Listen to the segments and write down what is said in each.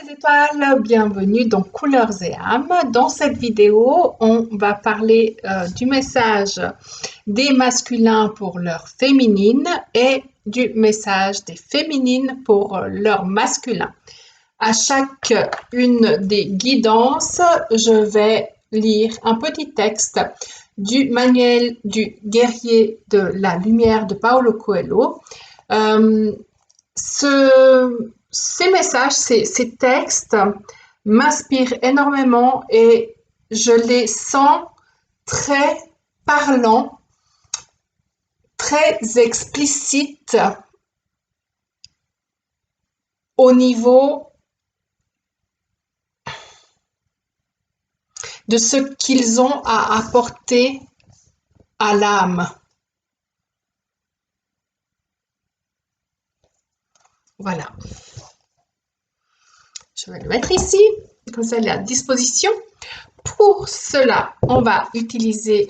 les étoiles, bienvenue dans Couleurs et âmes. Dans cette vidéo, on va parler du message des masculins pour leur féminine et du message des féminines pour leur masculin. À chaque une des guidances, je vais lire un petit texte du manuel du guerrier de la lumière de Paulo Coelho. Ces messages, ces textes m'inspirent énormément et je les sens très parlants, très explicites au niveau de ce qu'ils ont à apporter à l'âme. Voilà. Je vais le mettre ici, comme ça il est à disposition. Pour cela, on va utiliser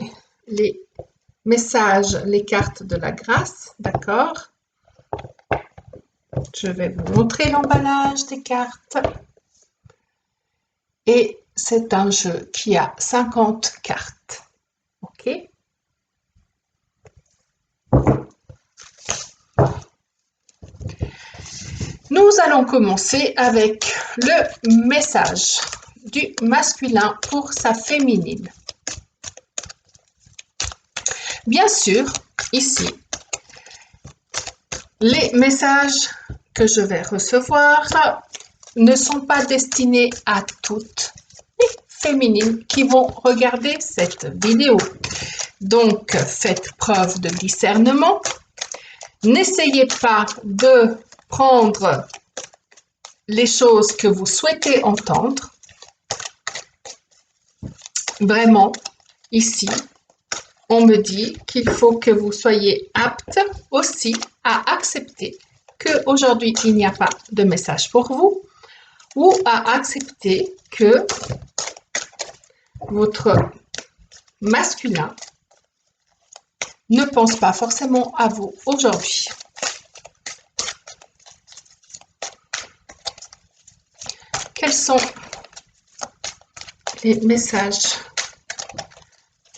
les messages, les cartes de la grâce, d'accord? Je vais vous montrer l'emballage des cartes. Et c'est un jeu qui a 50 cartes, ok? Nous allons commencer avec le message du masculin pour sa féminine. Bien sûr, ici, les messages que je vais recevoir ne sont pas destinés à toutes les féminines qui vont regarder cette vidéo. Donc, faites preuve de discernement. N'essayez pas de prendre les choses que vous souhaitez entendre. Vraiment, ici, on me dit qu'il faut que vous soyez apte aussi à accepter qu'aujourd'hui, il n'y a pas de message pour vous ou à accepter que votre masculin ne pense pas forcément à vous aujourd'hui. Quels sont les messages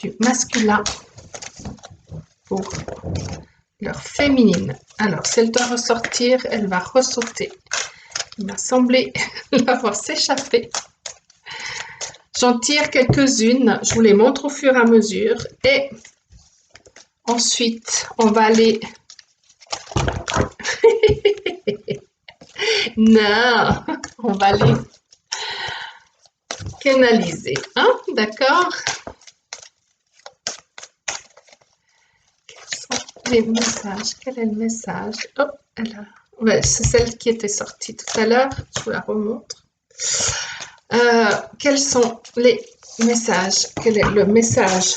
du masculin pour leur féminine? Alors, si elle doit ressortir, elle va ressauter. Il m'a semblé la voir s'échapper. J'en tire quelques-unes, je vous les montre au fur et à mesure. Et ensuite, on va les... Non, on va les canaliser, hein, d'accord? Quels sont les messages? Quel est le message? Oh, ouais, c'est celle qui était sortie tout à l'heure, je vous la remontre. Quels sont les messages? Quel est le message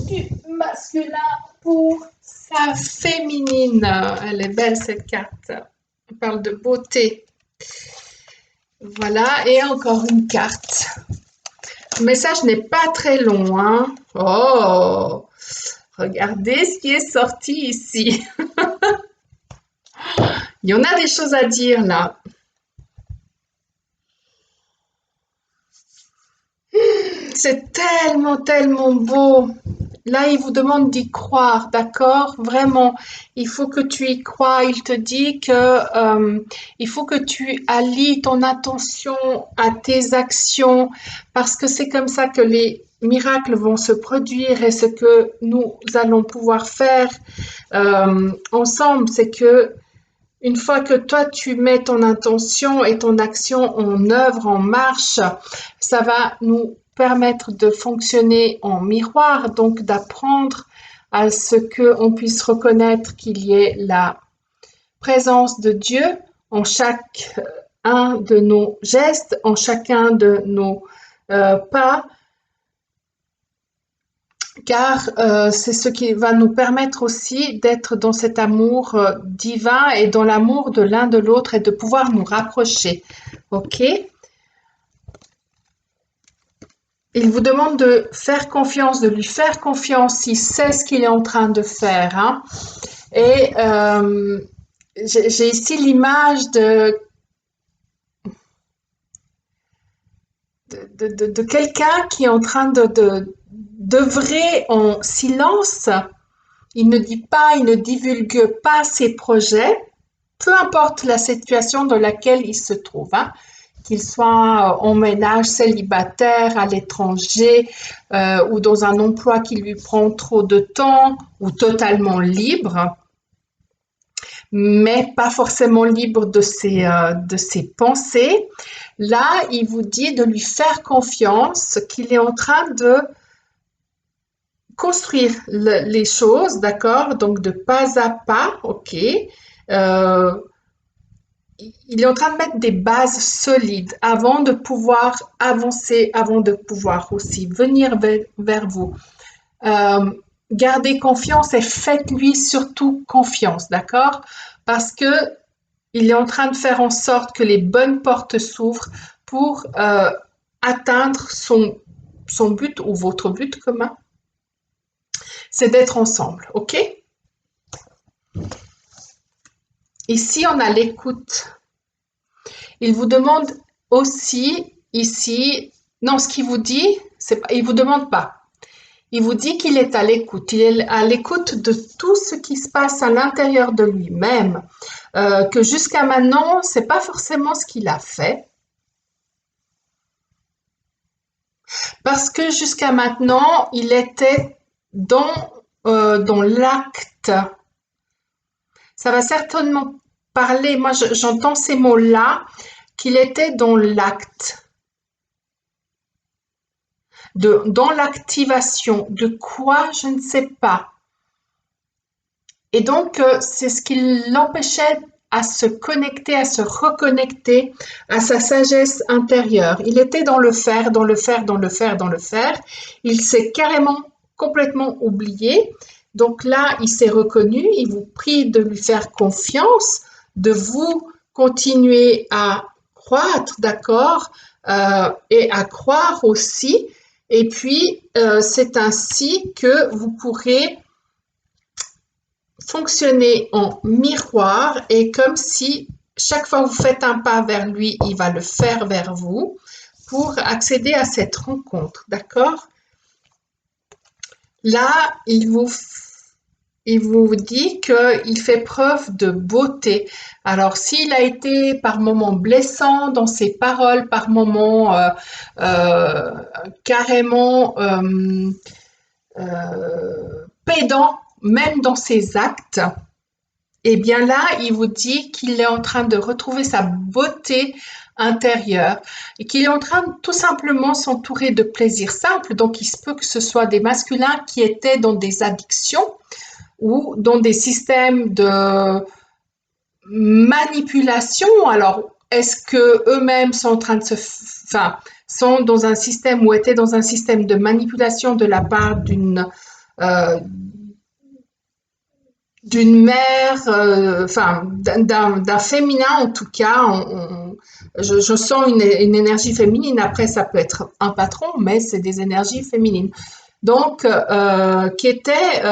du masculin pour sa féminine? Elle est belle cette carte. On parle de beauté. Voilà, et encore une carte. Le message n'est pas très long, hein? Oh, regardez ce qui est sorti ici. Il y en a des choses à dire là. C'est tellement, tellement beau. Là, il vous demande d'y croire, d'accord? Vraiment, il faut que tu y crois. Il te dit que il faut que tu allies ton attention à tes actions parce que c'est comme ça que les miracles vont se produire et ce que nous allons pouvoir faire ensemble, c'est que une fois que toi tu mets ton intention et ton action en œuvre, en marche, ça va nous permettre de fonctionner en miroir, donc d'apprendre à ce qu'on puisse reconnaître qu'il y ait la présence de Dieu en chacun de nos gestes, en chacun de nos pas, car c'est ce qui va nous permettre aussi d'être dans cet amour divin et dans l'amour de l'un de l'autre et de pouvoir nous rapprocher. Ok? Il vous demande de faire confiance, de lui faire confiance, il sait ce qu'il est en train de faire. Hein. Et j'ai ici l'image de de quelqu'un qui est en train d'œuvrer en silence. Il ne dit pas, il ne divulgue pas ses projets, peu importe la situation dans laquelle il se trouve, hein, qu'il soit en ménage célibataire, à l'étranger, ou dans un emploi qui lui prend trop de temps, ou totalement libre, mais pas forcément libre de ses pensées. Là, il vous dit de lui faire confiance, qu'il est en train de construire les choses, d'accord? Donc de pas à pas, ok. Euh, il est en train de mettre des bases solides avant de pouvoir avancer, avant de pouvoir aussi venir vers vous. Euh, Gardez confiance et faites-lui surtout confiance, d'accord? Parce que il est en train de faire en sorte que les bonnes portes s'ouvrent pour atteindre son but ou votre but commun, c'est d'être ensemble, ok? Ici, on a l'écoute. Il vous demande aussi ici, non, ce qu'il vous dit, c'est pas, il vous demande pas. Il vous dit qu'il est à l'écoute. Il est à l'écoute de tout ce qui se passe à l'intérieur de lui-même, que jusqu'à maintenant, c'est pas forcément ce qu'il a fait, parce que jusqu'à maintenant, il était dans l'acte. Ça va certainement parler. Moi, j'entends ces mots-là, qu'il était dans l'acte. Dans l'activation de quoi, je ne sais pas. Et donc, c'est ce qui l'empêchait à se connecter, à se reconnecter à sa sagesse intérieure. Il était dans le faire, dans le faire, dans le faire, dans le faire. Il s'est carrément complètement oublié. Donc là, il s'est reconnu. Il vous prie de lui faire confiance, de vous continuer à croître, d'accord, et à croire aussi. Et puis, c'est ainsi que vous pourrez fonctionner en miroir et comme si chaque fois que vous faites un pas vers lui, il va le faire vers vous pour accéder à cette rencontre, d'accord? Là, il vous dit qu'il fait preuve de beauté. Alors, s'il a été par moments blessant dans ses paroles, par moments euh, carrément pédant, même dans ses actes, et bien là, il vous dit qu'il est en train de retrouver sa beauté intérieure et qu'il est en train de tout simplement s'entourer de plaisirs simples. Donc, il se peut que ce soit des masculins qui étaient dans des addictions ou dans des systèmes de manipulation. Alors, est-ce que eux-mêmes sont en train de enfin, sont dans un système ou étaient dans un système de manipulation de la part euh, d'une mère, enfin d'un féminin en tout cas. Je sens une énergie féminine. Après, ça peut être un patron, mais c'est des énergies féminines. Donc, qui était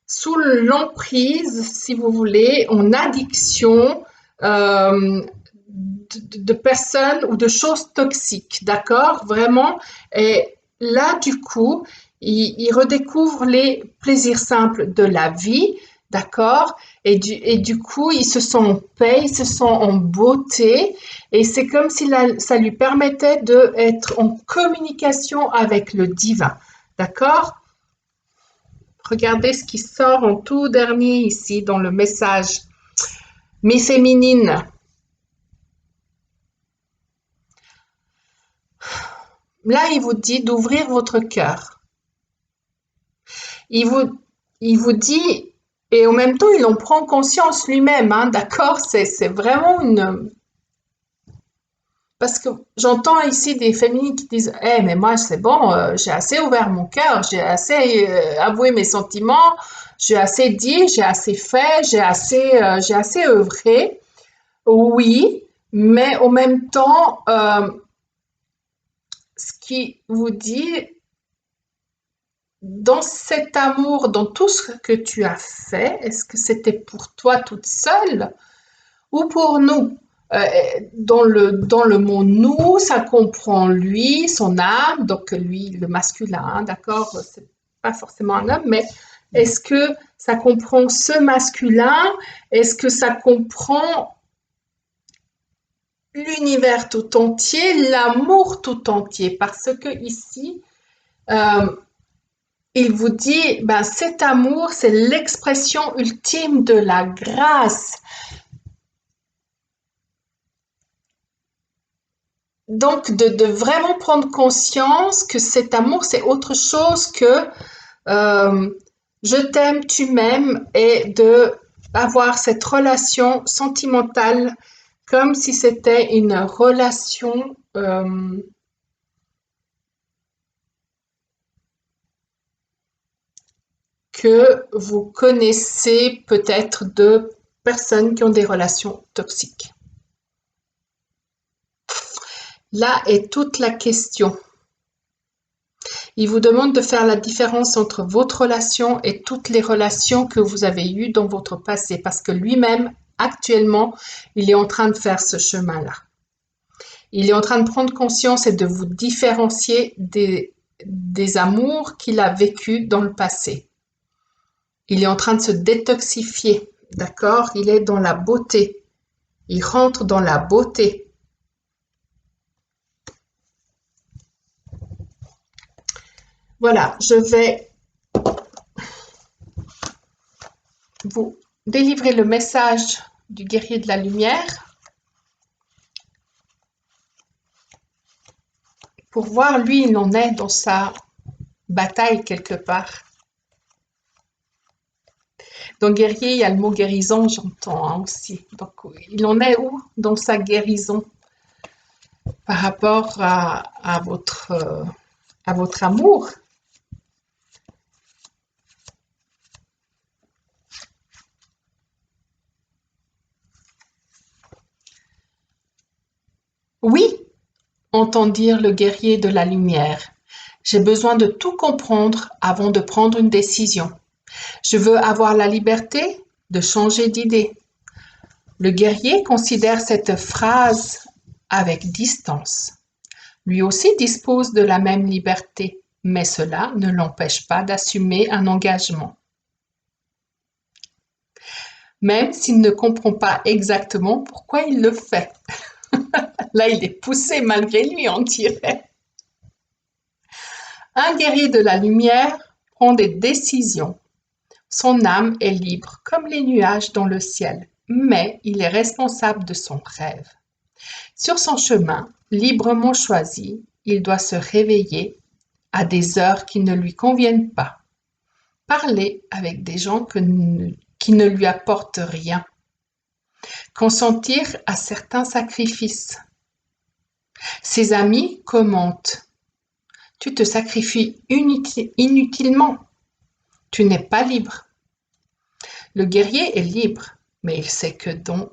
sous l'emprise, si vous voulez, en addiction de personnes ou de choses toxiques, d'accord? Vraiment. Et là, du coup, il redécouvre les plaisirs simples de la vie, d'accord? Et du coup, il se sent en paix, il se sent en beauté, et c'est comme si ça lui permettait d'être en communication avec le divin, d'accord? Regardez ce qui sort en tout dernier ici dans le message. Mes féminines, là, il vous dit d'ouvrir votre cœur. Il vous, il vous dit, et en même temps, il en prend conscience lui-même, hein, d'accord? C'est vraiment une. Parce que j'entends ici des féminines qui disent, eh, mais moi, c'est bon, j'ai assez ouvert mon cœur, j'ai assez avoué mes sentiments, j'ai assez dit, j'ai assez fait, j'ai assez œuvré. Oui, mais en même temps, ce qui vous dit, dans cet amour, dans tout ce que tu as fait, est-ce que c'était pour toi toute seule ou pour nous? Euh, dans le mot nous, ça comprend lui, son âme, donc lui, le masculin, hein, d'accord, c'est pas forcément un homme, mais est-ce que ça comprend ce masculin? Est-ce que ça comprend l'univers tout entier, l'amour tout entier? Parce que ici, euh, il vous dit, ben, cet amour, c'est l'expression ultime de la grâce. Donc, de vraiment prendre conscience que cet amour, c'est autre chose que euh, je t'aime, tu m'aimes, et de avoir cette relation sentimentale comme si c'était une relation que vous connaissez peut-être de personnes qui ont des relations toxiques. Là est toute la question. Il vous demande de faire la différence entre votre relation et toutes les relations que vous avez eues dans votre passé, parce que lui-même, actuellement, il est en train de faire ce chemin-là. Il est en train de prendre conscience et de vous différencier des amours qu'il a vécus dans le passé. Il est en train de se détoxifier, d'accord? Il est dans la beauté. Il rentre dans la beauté. Voilà, je vais vous délivrer le message du guerrier de la lumière pour voir lui il en est dans sa bataille quelque part. Dans guerrier, il y a le mot guérison, j'entends hein, aussi. Donc il en est où dans sa guérison par rapport à votre amour? Oui, entend dire le guerrier de la lumière. J'ai besoin de tout comprendre avant de prendre une décision. Je veux avoir la liberté de changer d'idée. Le guerrier considère cette phrase avec distance. Lui aussi dispose de la même liberté, mais cela ne l'empêche pas d'assumer un engagement. Même s'il ne comprend pas exactement pourquoi il le fait. Là, il est poussé malgré lui, on dirait. Un guerrier de la lumière prend des décisions. Son âme est libre comme les nuages dans le ciel, mais il est responsable de son rêve. Sur son chemin, librement choisi, il doit se réveiller à des heures qui ne lui conviennent pas, parler avec des gens qui ne lui apportent rien, consentir à certains sacrifices. Ses amis commentent: tu te sacrifies inutilement, tu n'es pas libre. Le guerrier est libre, mais il sait que dans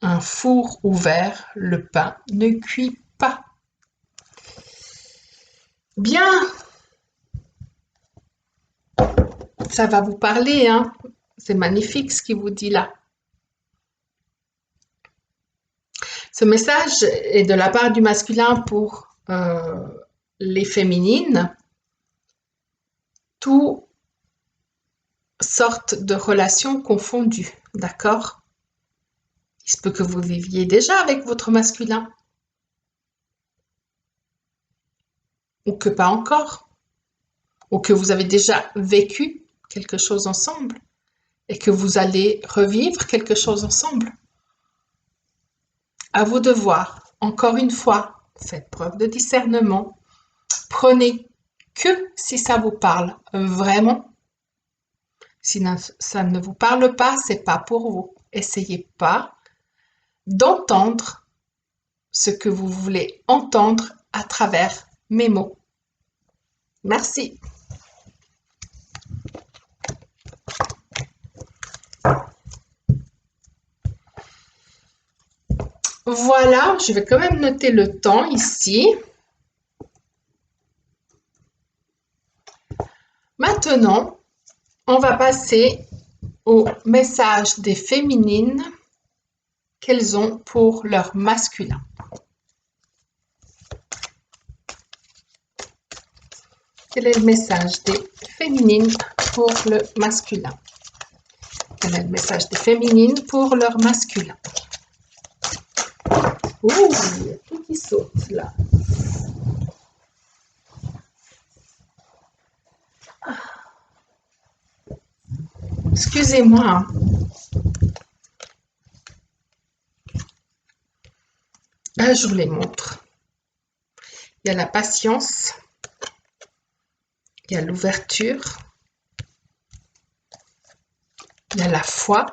un four ouvert, le pain ne cuit pas. Bien, ça va vous parler, hein. C'est magnifique ce qu'il vous dit là. Ce message est de la part du masculin pour les féminines. Toutes sortes de relations confondues, d'accord? Il se peut que vous viviez déjà avec votre masculin, ou que pas encore, ou que vous avez déjà vécu quelque chose ensemble et que vous allez revivre quelque chose ensemble. À vous de voir. Encore une fois, faites preuve de discernement. Prenez que si ça vous parle vraiment. Si ça ne vous parle pas, c'est pas pour vous. Essayez pas d'entendre ce que vous voulez entendre à travers mes mots. Merci. Voilà, je vais quand même noter le temps ici. Maintenant, on va passer au message des féminines qu'elles ont pour leur masculin. Quel est le message des féminines pour le masculin? Quel est le message des féminines pour leur masculin? Ouh, il y a tout qui saute là. Excusez-moi. Je vous les montre. Il y a la patience. Il y a l'ouverture. Il y a la foi.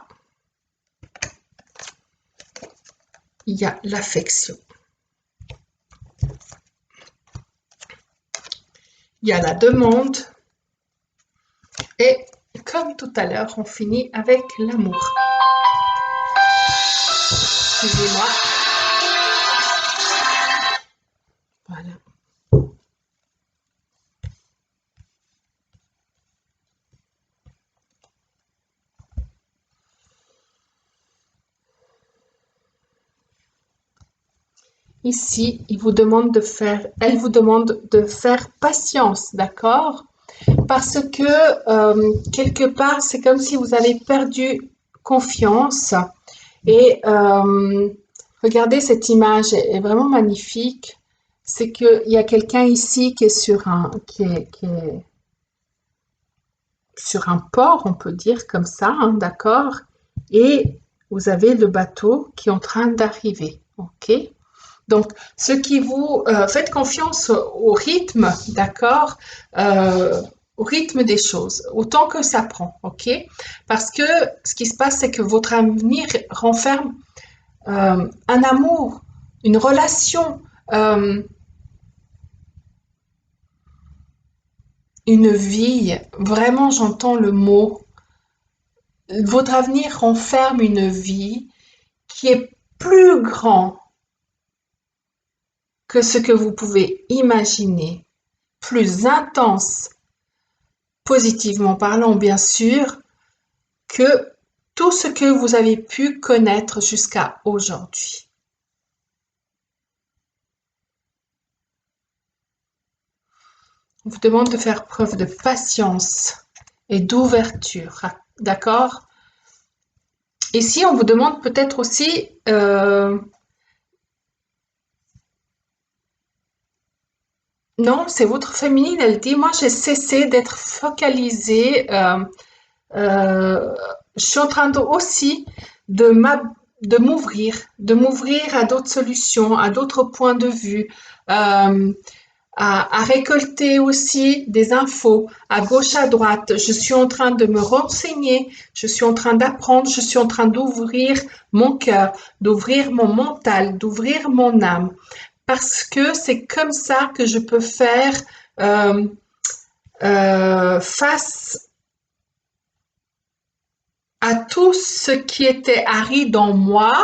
Il y a l'affection. Il y a la demande. Et comme tout à l'heure, on finit avec l'amour. Excusez-moi. Voilà. Ici, elle vous demande de faire patience, d'accord? Parce que quelque part, c'est comme si vous avez perdu confiance. Et regardez, cette image est vraiment magnifique. C'est qu'il y a quelqu'un ici qui est sur un port, on peut dire comme ça, hein, d'accord? Et vous avez le bateau qui est en train d'arriver, ok? Donc, ce qui vous faites confiance au rythme, d'accord, au rythme des choses, autant que ça prend, ok? Parce que ce qui se passe, c'est que votre avenir renferme un amour, une relation, une vie. Vraiment, j'entends le mot. Votre avenir renferme une vie qui est plus grand que ce que vous pouvez imaginer, plus intense, positivement parlant bien sûr, que tout ce que vous avez pu connaître jusqu'à aujourd'hui. On vous demande de faire preuve de patience et d'ouverture, d'accord? Ici, on vous demande peut-être aussi non, c'est votre féminine, elle dit, moi j'ai cessé d'être focalisée, je suis en train aussi de m'ouvrir à d'autres solutions, à d'autres points de vue, à récolter aussi des infos à gauche, à droite. Je suis en train de me renseigner, je suis en train d'apprendre, je suis en train d'ouvrir mon cœur, d'ouvrir mon mental, d'ouvrir mon âme. Parce que c'est comme ça que je peux faire euh, face à tout ce qui était aride en moi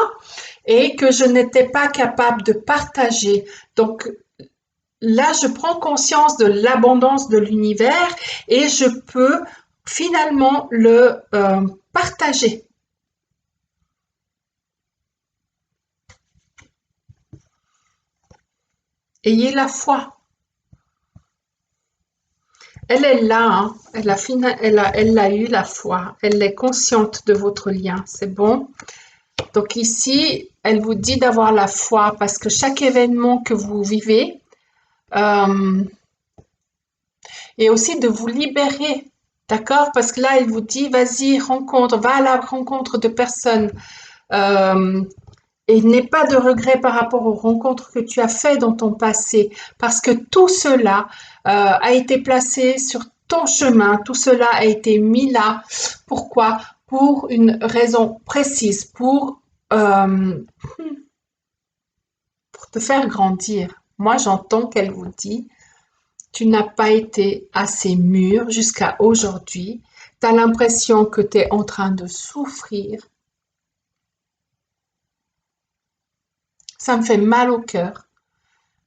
et que je n'étais pas capable de partager. Donc là, je prends conscience de l'abondance de l'univers et je peux finalement le partager. Ayez la foi. Elle est là, hein. Elle a eu la foi. Elle est consciente de votre lien. C'est bon. Donc ici, elle vous dit d'avoir la foi parce que chaque événement que vous vivez euh, et aussi de vous libérer, d'accord? Parce que là, elle vous dit, vas-y, va à la rencontre de personnes euh, et n'aie pas de regrets par rapport aux rencontres que tu as faites dans ton passé, parce que tout cela a été placé sur ton chemin, tout cela a été mis là. Pourquoi? Pour une raison précise, pour te faire grandir. Moi, j'entends qu'elle vous dit, tu n'as pas été assez mûr jusqu'à aujourd'hui. Tu as l'impression que tu es en train de souffrir. Ça me fait mal au cœur,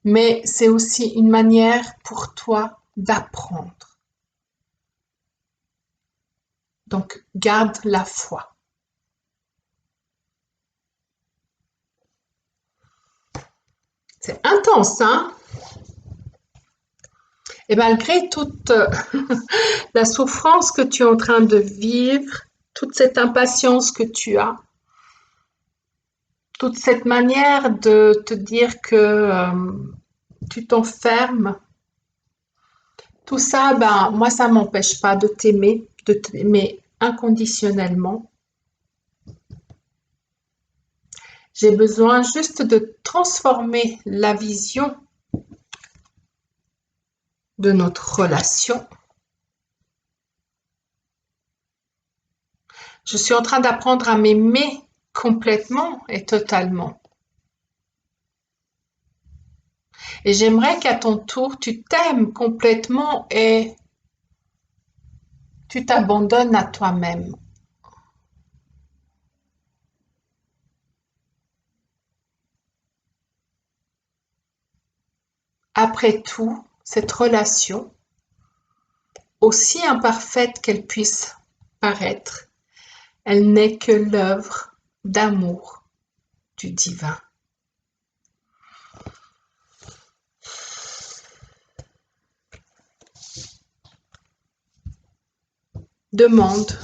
mais c'est aussi une manière pour toi d'apprendre. Donc, garde la foi. C'est intense, hein? Et malgré toute la souffrance que tu es en train de vivre, toute cette impatience que tu as, toute cette manière de te dire que tu t'enfermes, tout ça, ben, moi, ça m'empêche pas de t'aimer inconditionnellement. J'ai besoin juste de transformer la vision de notre relation. Je suis en train d'apprendre à m'aimer complètement et totalement. Et j'aimerais qu'à ton tour, tu t'aimes complètement et tu t'abandonnes à toi-même. Après tout, cette relation, aussi imparfaite qu'elle puisse paraître, elle n'est que l'œuvre d'amour du divin. Demande,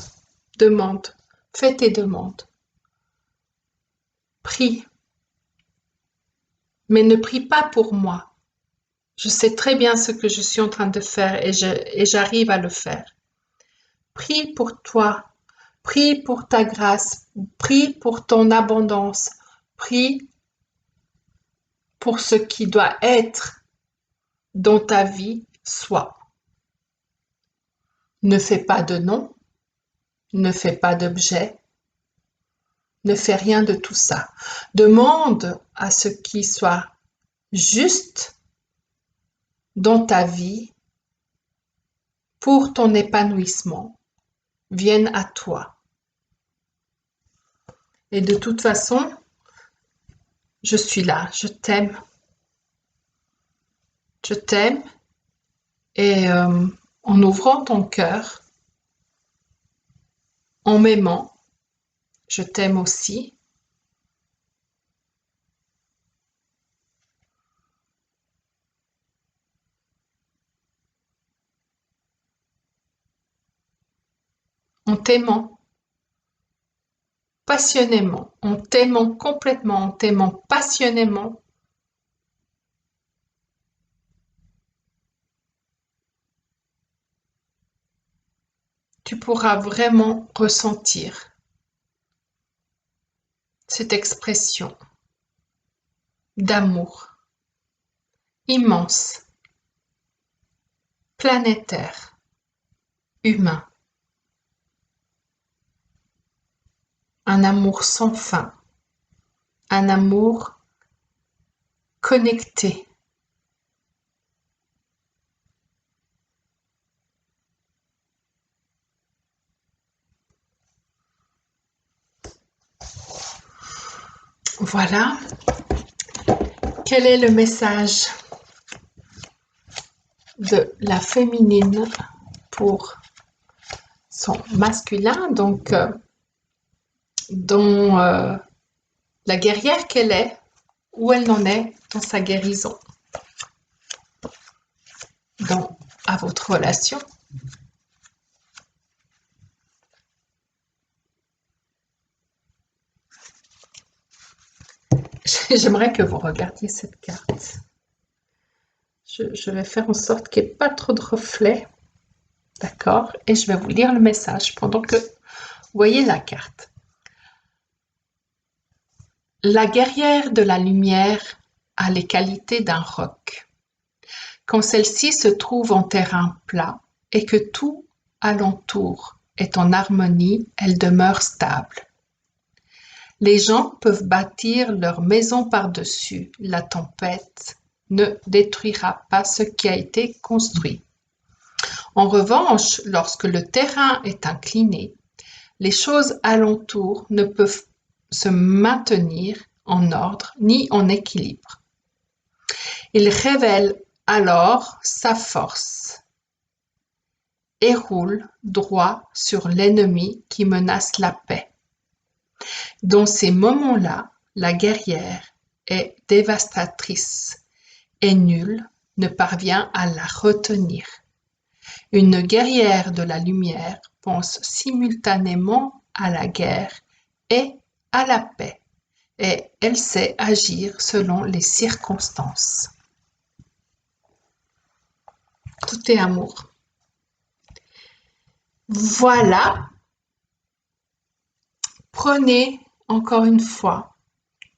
demande, fais tes demandes. Prie, mais ne prie pas pour moi. Je sais très bien ce que je suis en train de faire et j'arrive à le faire. Prie pour toi, prie pour ta grâce, prie pour ton abondance, prie pour ce qui doit être dans ta vie soit. Ne fais pas de nom, ne fais pas d'objet, ne fais rien de tout ça. Demande à ce qui soit juste dans ta vie pour ton épanouissement vienne à toi. Et de toute façon, je suis là, je t'aime et en ouvrant ton cœur, en m'aimant, je t'aime aussi. En t'aimant passionnément, en t'aimant complètement, en t'aimant passionnément, tu pourras vraiment ressentir cette expression d'amour immense, planétaire, humain, un amour sans fin, un amour connecté. Voilà. Quel est le message de la féminine pour son masculin, donc dont la guerrière qu'elle est, où elle en est dans sa guérison, à votre relation. J'aimerais que vous regardiez cette carte. Je vais faire en sorte qu'il n'y ait pas trop de reflets, d'accord? Et je vais vous lire le message pendant que vous voyez la carte. La guerrière de la lumière a les qualités d'un roc. Quand celle-ci se trouve en terrain plat et que tout alentour est en harmonie, elle demeure stable. Les gens peuvent bâtir leur maison par-dessus, la tempête ne détruira pas ce qui a été construit. En revanche, lorsque le terrain est incliné, les choses alentour ne peuvent se maintenir en ordre ni en équilibre. Il révèle alors sa force et roule droit sur l'ennemi qui menace la paix. Dans ces moments-là, la guerrière est dévastatrice et nul ne parvient à la retenir. Une guerrière de la lumière pense simultanément à la guerre et à la paix, et elle sait agir selon les circonstances. Tout est amour. Voilà. Prenez encore une fois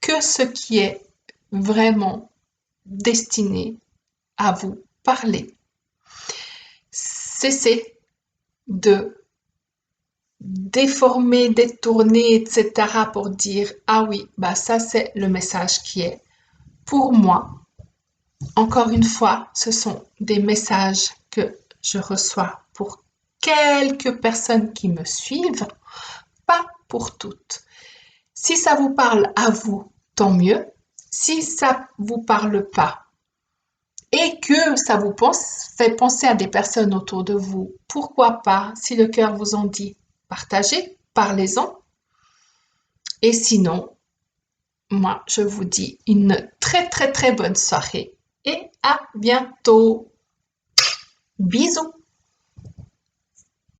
que ce qui est vraiment destiné à vous parler. Cessez de déformer, détourner, etc. pour dire ah oui, bah ça c'est le message qui est pour moi. Encore une fois, ce sont des messages que je reçois pour quelques personnes qui me suivent, pas pour toutes. Si ça vous parle à vous, tant mieux. Si ça vous parle pas et que ça vous fait penser à des personnes autour de vous, pourquoi pas, si le cœur vous en dit, partagez, parlez-en. Et sinon, moi, je vous dis une très très très bonne soirée et à bientôt. Bisous.